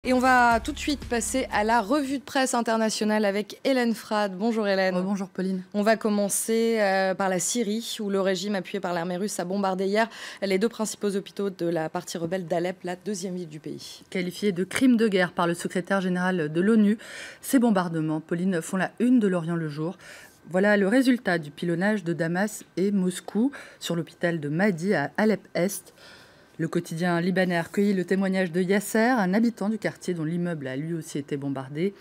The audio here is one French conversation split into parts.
Et on va tout de suite passer à la revue de presse internationale avec Hélène Frade. Bonjour Hélène. Bonjour Pauline. On va commencer par la Syrie, où le régime appuyé par l'armée russe a bombardé hier les deux principaux hôpitaux de la partie rebelle d'Alep, la deuxième ville du pays. Qualifiés de crimes de guerre par le secrétaire général de l'ONU, ces bombardements, Pauline, font la une de l'Orient le jour. Voilà le résultat du pilonnage de Damas et Moscou sur l'hôpital de Mahdi à Alep-Est. Le quotidien libanais a recueilli le témoignage de Yasser, un habitant du quartier dont l'immeuble a lui aussi été bombardé.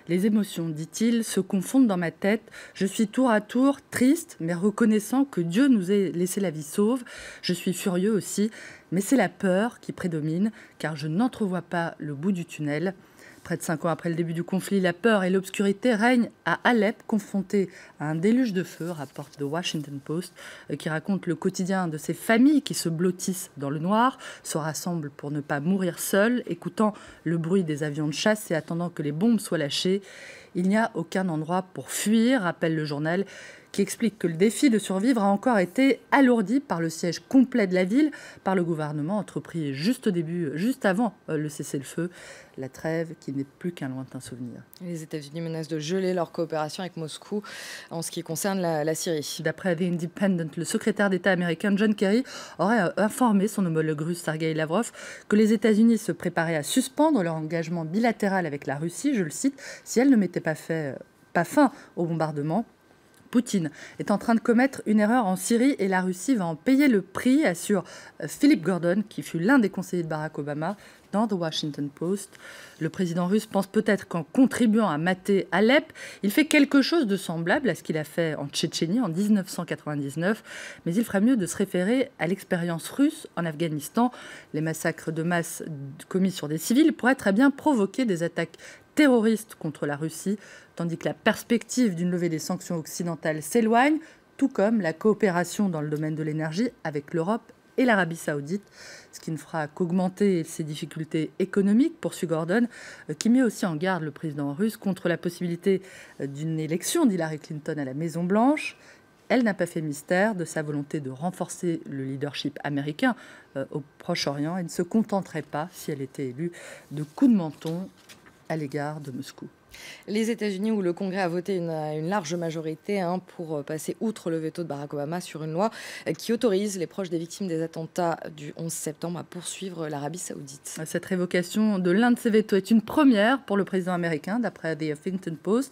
Les émotions, dit-il, se confondent dans ma tête. Je suis tour à tour triste, mais reconnaissant que Dieu nous ait laissé la vie sauve. Je suis furieux aussi, mais c'est la peur qui prédomine, car je n'entrevois pas le bout du tunnel. Près de 5 ans après le début du conflit, la peur et l'obscurité règnent à Alep, confrontés à un déluge de feu, rapporte The Washington Post, qui raconte le quotidien de ces familles qui se blottissent dans le noir, se rassemblent pour ne pas mourir seules, écoutant le bruit des avions de chasse et attendant que les bombes soient lâchées. Il n'y a aucun endroit pour fuir, rappelle le journal, qui explique que le défi de survivre a encore été alourdi par le siège complet de la ville par le gouvernement entrepris juste au début, juste avant le cessez-le-feu, la trêve qui n'est plus qu'un lointain souvenir. Les États-Unis menacent de geler leur coopération avec Moscou en ce qui concerne la Syrie. D'après The Independent, le secrétaire d'État américain John Kerry aurait informé son homologue russe Sergei Lavrov que les États-Unis se préparaient à suspendre leur engagement bilatéral avec la Russie, je le cite, si elle ne mettait pas fin au bombardement. Poutine est en train de commettre une erreur en Syrie et la Russie va en payer le prix, assure Philip Gordon, qui fut l'un des conseillers de Barack Obama, dans The Washington Post. Le président russe pense peut-être qu'en contribuant à mater Alep, il fait quelque chose de semblable à ce qu'il a fait en Tchétchénie en 1999, mais il ferait mieux de se référer à l'expérience russe en Afghanistan. Les massacres de masse commis sur des civils pourraient très bien provoquer des attaques terroristes contre la Russie, tandis que la perspective d'une levée des sanctions occidentales s'éloigne, tout comme la coopération dans le domaine de l'énergie avec l'Europe et l'Arabie saoudite, ce qui ne fera qu'augmenter ses difficultés économiques, poursuit Gordon, qui met aussi en garde le président russe contre la possibilité d'une élection d'Hillary Clinton à la Maison-Blanche. Elle n'a pas fait mystère de sa volonté de renforcer le leadership américain au Proche-Orient et ne se contenterait pas, si elle était élue, de coups de menton à l'égard de Moscou. Les États-Unis, où le Congrès a voté une large majorité pour passer outre le veto de Barack Obama sur une loi qui autorise les proches des victimes des attentats du 11 septembre à poursuivre l'Arabie saoudite. Cette révocation de l'un de ces vétos est une première pour le président américain, d'après The Huffington Post,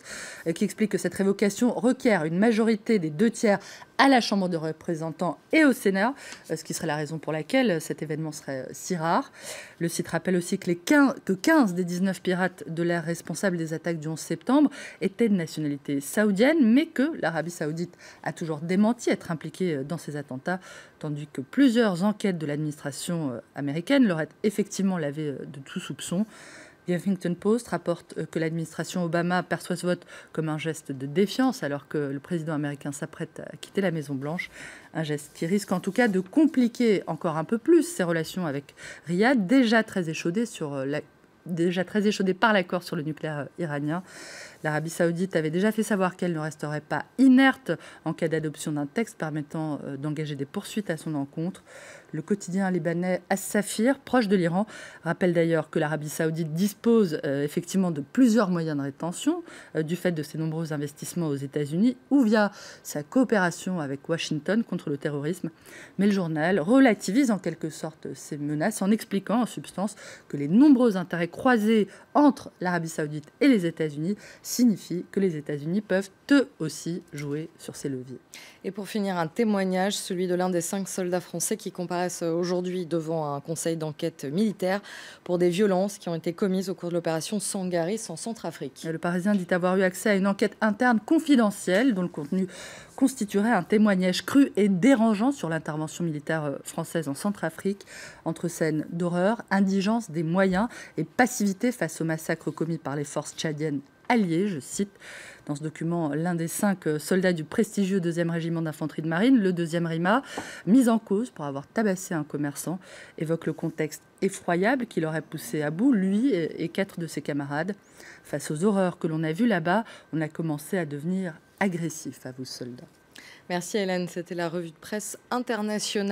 qui explique que cette révocation requiert une majorité des 2/3 à la Chambre des représentants et au Sénat, ce qui serait la raison pour laquelle cet événement serait si rare. Le site rappelle aussi que 15 des 19 pirates de l'air responsables des attaques du 11 septembre étaient de nationalité saoudienne, mais que l'Arabie saoudite a toujours démenti être impliquée dans ces attentats, tandis que plusieurs enquêtes de l'administration américaine l'auraient effectivement lavé de tout soupçon. The Huffington Post rapporte que l'administration Obama perçoit ce vote comme un geste de défiance alors que le président américain s'apprête à quitter la Maison-Blanche. Un geste qui risque en tout cas de compliquer encore un peu plus ses relations avec Riyad, déjà très échaudé par l'accord sur le nucléaire iranien. L'Arabie saoudite avait déjà fait savoir qu'elle ne resterait pas inerte en cas d'adoption d'un texte permettant d'engager des poursuites à son encontre. Le quotidien libanais As-Safir, proche de l'Iran, rappelle d'ailleurs que l'Arabie saoudite dispose effectivement de plusieurs moyens de rétention du fait de ses nombreux investissements aux États-Unis ou via sa coopération avec Washington contre le terrorisme. Mais le journal relativise en quelque sorte ces menaces en expliquant en substance que les nombreux intérêts croisés entre l'Arabie saoudite et les États-Unis signifie que les États-Unis peuvent eux aussi jouer sur ces leviers. Et pour finir, un témoignage, celui de l'un des 5 soldats français qui comparaissent aujourd'hui devant un conseil d'enquête militaire pour des violences qui ont été commises au cours de l'opération Sangaris en Centrafrique. Le Parisien dit avoir eu accès à une enquête interne confidentielle dont le contenu constituerait un témoignage cru et dérangeant sur l'intervention militaire française en Centrafrique, entre scènes d'horreur, indigence des moyens et passivité face aux massacres commis par les forces tchadiennes alliés, je cite. Dans ce document, l'un des 5 soldats du prestigieux 2e régiment d'infanterie de marine, le 2e RIMA, mis en cause pour avoir tabassé un commerçant, évoque le contexte effroyable qui l'aurait poussé à bout, lui et 4 de ses camarades. Face aux horreurs que l'on a vues là-bas, on a commencé à devenir agressif, à vous soldats. Merci Hélène, c'était la revue de presse internationale.